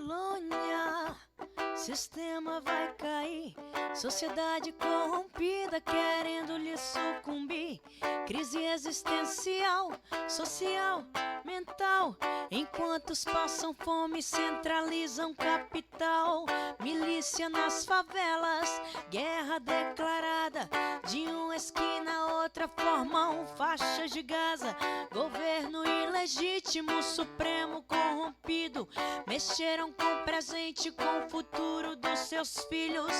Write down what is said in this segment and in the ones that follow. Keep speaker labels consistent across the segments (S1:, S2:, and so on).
S1: Babilônia, sistema vai cair, sociedade corrompida querendo lhe sucumbir, crise existencial, social, mental, enquanto os passam fome centralizam capital, milícia nas favelas, guerra declarada, de uma esquina a outra formam faixas de Gaza, governo ilegítimo, supremo corrompido, mexeram com o presente, com o futuro dos seus filhos,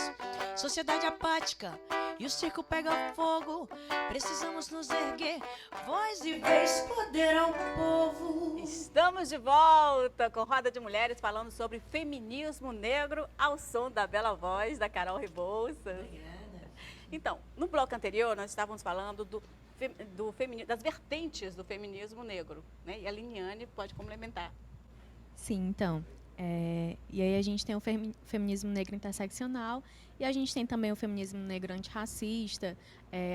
S1: sociedade apática e o circo pega fogo, precisamos nos erguer, voz e vez, poder ao povo.
S2: Estamos de volta com Roda de Mulheres falando sobre feminismo negro ao som da bela voz da Carol Rebouças.
S1: Obrigada.
S2: Então, no bloco anterior nós estávamos falando das vertentes do feminismo negro, né? E a Liniane pode complementar.
S3: Sim, então. E aí a gente tem o feminismo negro interseccional e a gente tem também o feminismo negro antirracista,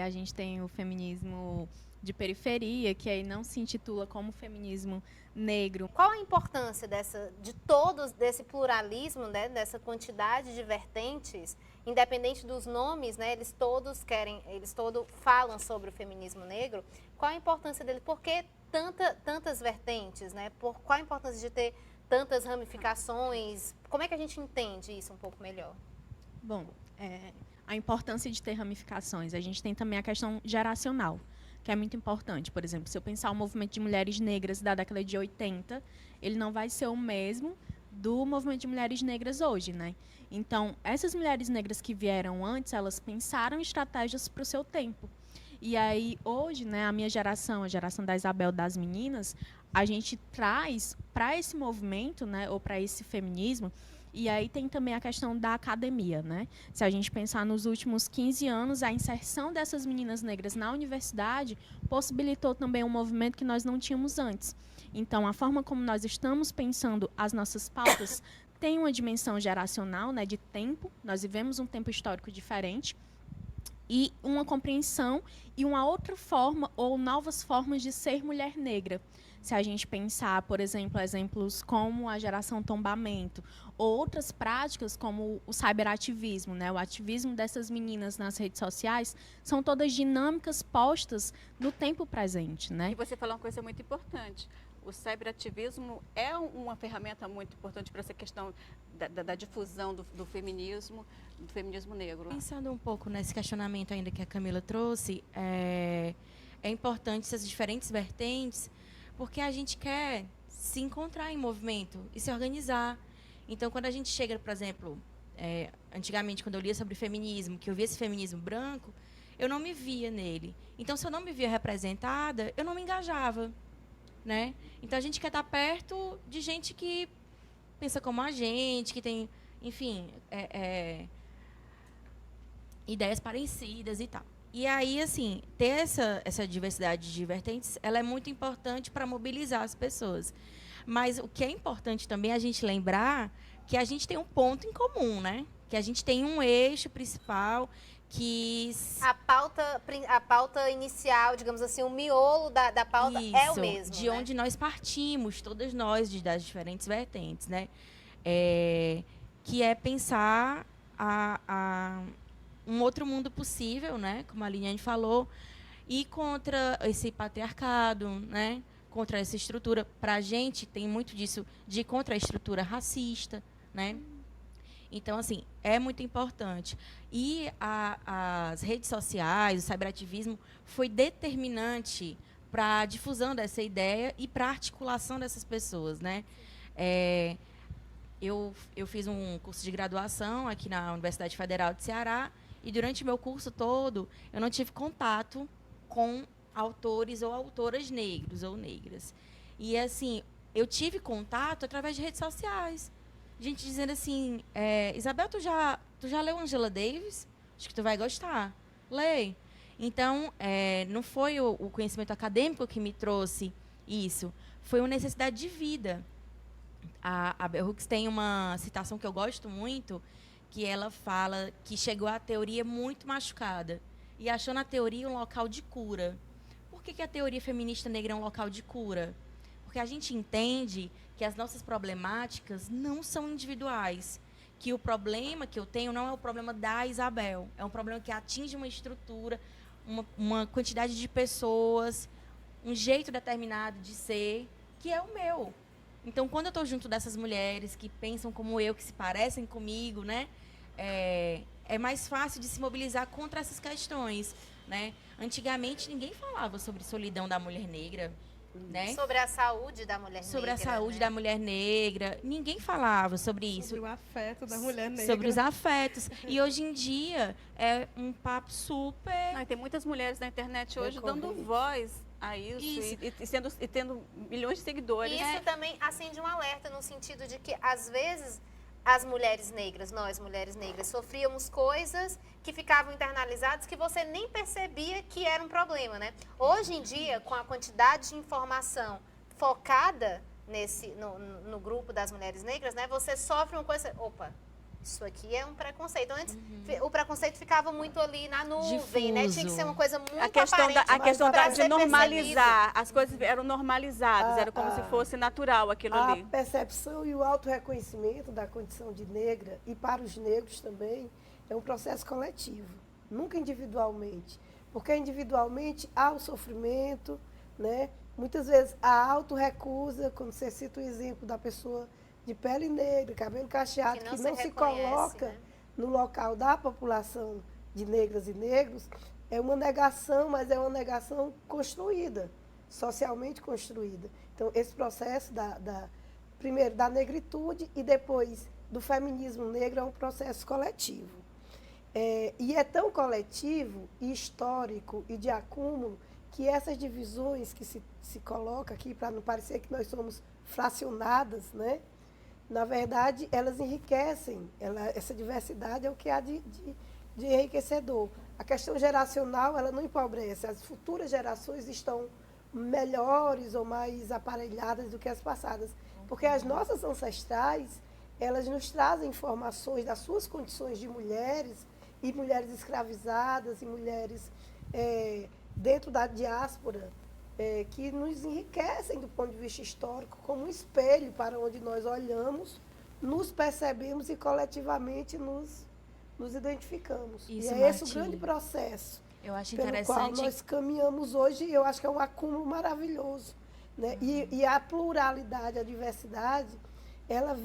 S3: a gente tem o feminismo de periferia, que aí não se intitula como feminismo negro.
S4: Qual a importância desse pluralismo, né, dessa quantidade de vertentes, independente dos nomes, né, eles todos falam sobre o feminismo negro. Qual a importância dele? Por que tantas vertentes, né? Qual a importância de ter tantas ramificações? Como é que a gente entende isso um pouco melhor?
S3: Bom, a importância de ter ramificações. A gente tem também a questão geracional, que é muito importante. Por exemplo, se eu pensar o movimento de mulheres negras da década de 80, ele não vai ser o mesmo do movimento de mulheres negras hoje, né? Então, essas mulheres negras que vieram antes, elas pensaram estratégias para o seu tempo. E aí, hoje, né, a minha geração, a geração da Isabel, das meninas, a gente traz para esse movimento, né, ou para esse feminismo, e aí tem também a questão da academia, né? Se a gente pensar nos últimos 15 anos, a inserção dessas meninas negras na universidade possibilitou também um movimento que nós não tínhamos antes. Então, a forma como nós estamos pensando as nossas pautas tem uma dimensão geracional, né, de tempo. Nós vivemos um tempo histórico diferente e uma compreensão e uma outra forma ou novas formas de ser mulher negra. Se a gente pensar, por exemplo, exemplos como a geração tombamento, ou outras práticas como o cyberativismo, né? O ativismo dessas meninas nas redes sociais, são todas dinâmicas postas no tempo presente, né?
S2: E você falou uma coisa muito importante. O cyberativismo é uma ferramenta muito importante para essa questão da difusão do feminismo negro.
S5: Pensando um pouco nesse questionamento ainda que a Camila trouxe, é importante essas diferentes vertentes, porque a gente quer se encontrar em movimento e se organizar. Então, quando a gente chega, por exemplo, antigamente, quando eu lia sobre feminismo, que eu via esse feminismo branco, eu não me via nele. Então, se eu não me via representada, eu não me engajava, né? Então, a gente quer estar perto de gente que pensa como a gente, que tem, enfim, ideias parecidas e tal. E aí, assim, ter essa diversidade de vertentes, ela é muito importante para mobilizar as pessoas. Mas o que é importante também é a gente lembrar que a gente tem um ponto em comum, né? Que a gente tem um eixo principal que...
S4: A pauta inicial, digamos assim, o miolo da pauta é o mesmo,
S5: de
S4: né?
S5: onde nós partimos, todas nós, das diferentes vertentes, né? Que é pensar um outro mundo possível, né? Como a Liniane falou, e contra esse patriarcado, né? Contra essa estrutura. Para a gente, tem muito disso de contra a estrutura racista, né? Então, assim, é muito importante. E as redes sociais, o cyberativismo, foi determinante para a difusão dessa ideia e para a articulação dessas pessoas, né? Eu fiz um curso de graduação aqui na Universidade Federal de Ceará e, durante o meu curso todo, eu não tive contato com autores ou autoras negros ou negras. E, assim, eu tive contato através de redes sociais. Gente dizendo assim, Isabel, tu já leu Angela Davis? Acho que tu vai gostar. Lê. Então, não foi o conhecimento acadêmico que me trouxe isso. Foi uma necessidade de vida. A Bell Hooks tem uma citação que eu gosto muito, que ela fala que chegou à teoria muito machucada e achou na teoria um local de cura. Por que a teoria feminista negra é um local de cura? porque a gente entende que as nossas problemáticas não são individuais. Que o problema que eu tenho não é o problema da Isabel. É um problema que atinge uma estrutura, uma quantidade de pessoas, um jeito determinado de ser, que é o meu. Então, quando eu estou junto dessas mulheres que pensam como eu, que se parecem comigo, né, é mais fácil de se mobilizar contra essas questões, né? Antigamente, ninguém falava sobre solidão da mulher negra, né?
S4: Sobre a saúde da mulher
S5: Sobre
S4: negra.
S5: a saúde
S4: né?
S5: da mulher negra. Ninguém falava sobre isso.
S6: Sobre o afeto da mulher negra.
S5: Sobre os afetos. E hoje em dia é um papo super...
S2: Não, e tem muitas mulheres na internet hoje
S6: Recorrente.
S2: dando voz a isso. E tendo milhões de seguidores.
S4: Isso também acende um alerta no sentido de que, às vezes, as mulheres negras, nós mulheres negras, sofríamos coisas que ficavam internalizadas que você nem percebia que era um problema, né? Hoje em dia, com a quantidade de informação focada no grupo das mulheres negras, né? Você sofre uma coisa... Opa, isso aqui é um preconceito. Antes, o preconceito ficava muito ali na nuvem, né? Tinha que ser uma coisa muito
S2: A questão,
S4: pra
S2: de
S4: ser
S2: normalizar, as coisas eram normalizadas, era como se
S7: a-
S2: fosse natural aquilo
S7: A
S2: ali.
S7: percepção e o autorreconhecimento da condição de negra, e para os negros também, é um processo coletivo, nunca individualmente. Porque individualmente há o sofrimento, né? Muitas vezes a autorrecusa, quando você cita o exemplo da pessoa de pele negra, cabelo cacheado, que não se
S4: reconhece,
S7: coloca
S4: né?
S7: no local da população de negras e negros, é uma negação, mas é uma negação construída, socialmente construída. Então, esse processo primeiro da negritude e depois do feminismo negro é um processo coletivo. E é tão coletivo e histórico e de acúmulo que essas divisões que se coloca aqui, para não parecer que nós somos fracionadas, né? Na verdade, elas enriquecem. Essa diversidade é o que há de enriquecedor. A questão geracional, ela não empobrece. As futuras gerações estão melhores ou mais aparelhadas do que as passadas. Porque as nossas ancestrais, elas nos trazem informações das suas condições de mulheres, e mulheres escravizadas, e mulheres dentro da diáspora, que nos enriquecem do ponto de vista histórico, como um espelho para onde nós olhamos, nos percebemos e coletivamente nos identificamos.
S5: Isso,
S7: e é esse o
S5: Marti,
S7: grande processo
S5: eu acho
S7: pelo qual
S5: interessante.
S7: nós caminhamos hoje, eu acho que é um acúmulo maravilhoso. Né? E a pluralidade, a diversidade, ela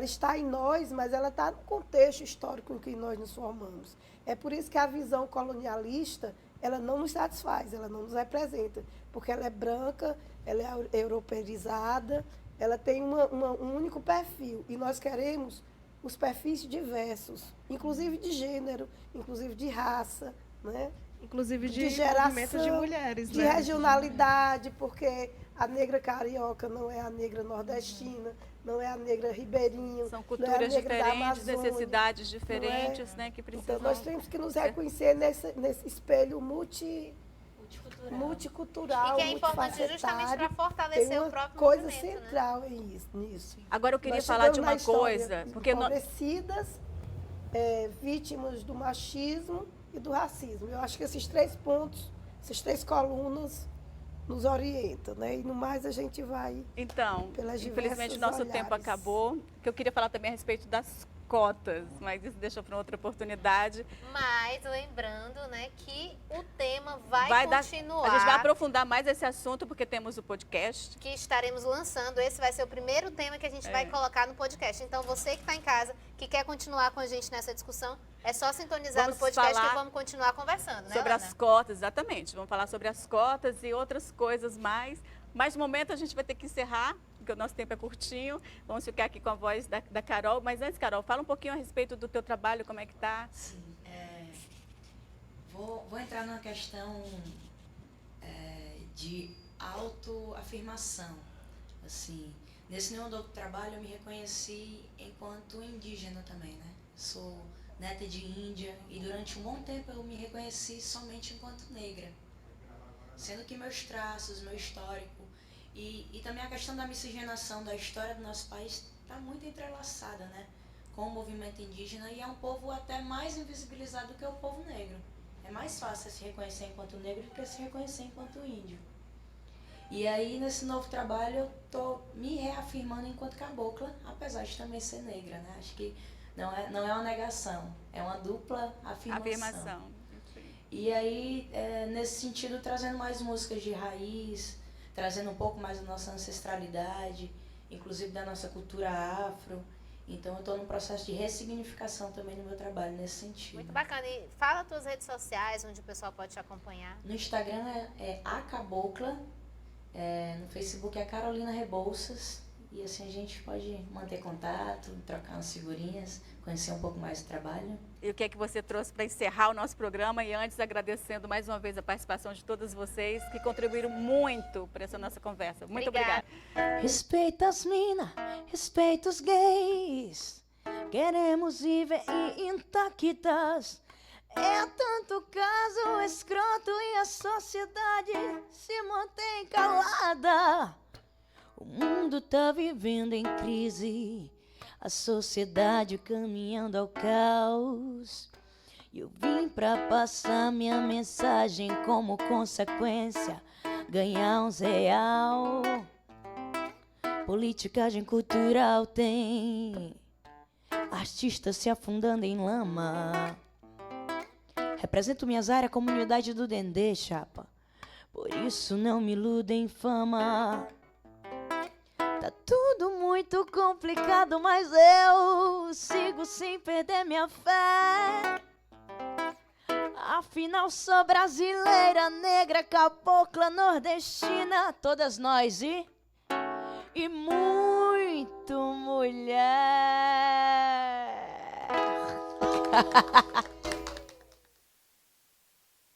S7: está em nós, mas ela está no contexto histórico em que nós nos formamos. É por isso que a visão colonialista, ela não nos satisfaz, ela não nos representa, porque ela é branca, ela é europeizada, ela tem um único perfil, e nós queremos os perfis diversos, inclusive de gênero, inclusive de raça, né?
S6: Inclusive de
S7: geração,
S6: movimento de mulheres,
S7: de
S6: né?
S7: regionalidade, porque a negra carioca não é a negra nordestina, não é a negra ribeirinha,
S2: São
S7: não é a
S2: culturas
S7: negra da
S2: diferentes,
S7: Amazônia,
S2: necessidades
S7: não é?
S2: diferentes, né, que precisam...
S7: Então, nós temos que nos reconhecer nesse espelho multicultural,
S4: E que é importante justamente
S7: multifacetário.
S4: para fortalecer
S7: Tem
S4: o
S7: uma
S4: próprio
S7: coisa
S4: movimento, né?
S7: central nisso.
S2: Agora eu queria
S7: Nós
S2: falar de
S7: chegamos na
S2: uma
S7: história
S2: coisa, porque
S7: empobrecidas, vítimas do machismo e do racismo. Eu acho que esses 3 pontos, essas 3 colunas nos orientam, né? E no mais a gente vai
S2: Então,
S7: pelas
S2: infelizmente
S7: diversas
S2: nosso tempo
S7: olhares.
S2: acabou, que eu queria falar também a respeito das cotas, mas isso deixa para outra oportunidade.
S4: Mas lembrando, né, que o tema vai
S2: A
S4: continuar.
S2: gente vai aprofundar mais esse assunto porque temos o podcast.
S4: Que estaremos lançando. Esse vai ser o primeiro tema que a gente vai colocar no podcast. Então, você que está em casa, que quer continuar com a gente nessa discussão, é só sintonizar
S2: Vamos
S4: no podcast
S2: falar
S4: que vamos continuar conversando, né,
S2: Sobre
S4: Ana?
S2: as cotas, exatamente. Vamos falar sobre as cotas e outras coisas mais. Mas no momento a gente vai ter que encerrar, porque o nosso tempo é curtinho. Vamos ficar aqui com a voz da Carol. Mas antes, Carol, fala um pouquinho a respeito do teu trabalho, como é que tá?
S5: Sim, vou entrar numa questão de autoafirmação. Assim, nesse meu novo trabalho eu me reconheci enquanto indígena também, né? Sou neta de índia e durante um bom tempo eu me reconheci somente enquanto negra. Sendo que meus traços, meu histórico e também a questão da miscigenação da história do nosso país está muito entrelaçada, né, com o movimento indígena, e é um povo até mais invisibilizado que o povo negro. É mais fácil se reconhecer enquanto negro do que se reconhecer enquanto índio.
S1: E aí, nesse novo trabalho, eu tô me reafirmando enquanto cabocla, apesar de também ser negra, né? Acho que não é uma negação, é uma dupla afirmação. E aí, nesse sentido, trazendo mais músicas de raiz, trazendo um pouco mais da nossa ancestralidade, inclusive da nossa cultura afro. Então, eu estou num processo de ressignificação também no meu trabalho, nesse sentido.
S4: Muito bacana. E fala as tuas redes sociais, onde o pessoal pode te acompanhar.
S1: No Instagram é a Cabocla, no Facebook é a Carolina Rebouças. E assim a gente pode manter contato, trocar umas figurinhas, conhecer um pouco mais do trabalho.
S2: E o que é que você trouxe para encerrar o nosso programa? E antes, agradecendo mais uma vez a participação de todos vocês que contribuíram muito para essa nossa conversa. Muito obrigada.
S1: Respeita as minas, respeita os gays. Queremos viver intactas. É tanto caso escroto e a sociedade se mantém calada. O mundo tá vivendo em crise, a sociedade caminhando ao caos. E eu vim pra passar minha mensagem, como consequência, ganhar uns real. Politicagem cultural tem artistas se afundando em lama. Represento minhas áreas, comunidade do Dendê, chapa. Por isso não me iludem fama. Tá tudo muito complicado, mas eu sigo sem perder minha fé. Afinal sou brasileira, negra, cabocla, nordestina, todas nós e muito mulher.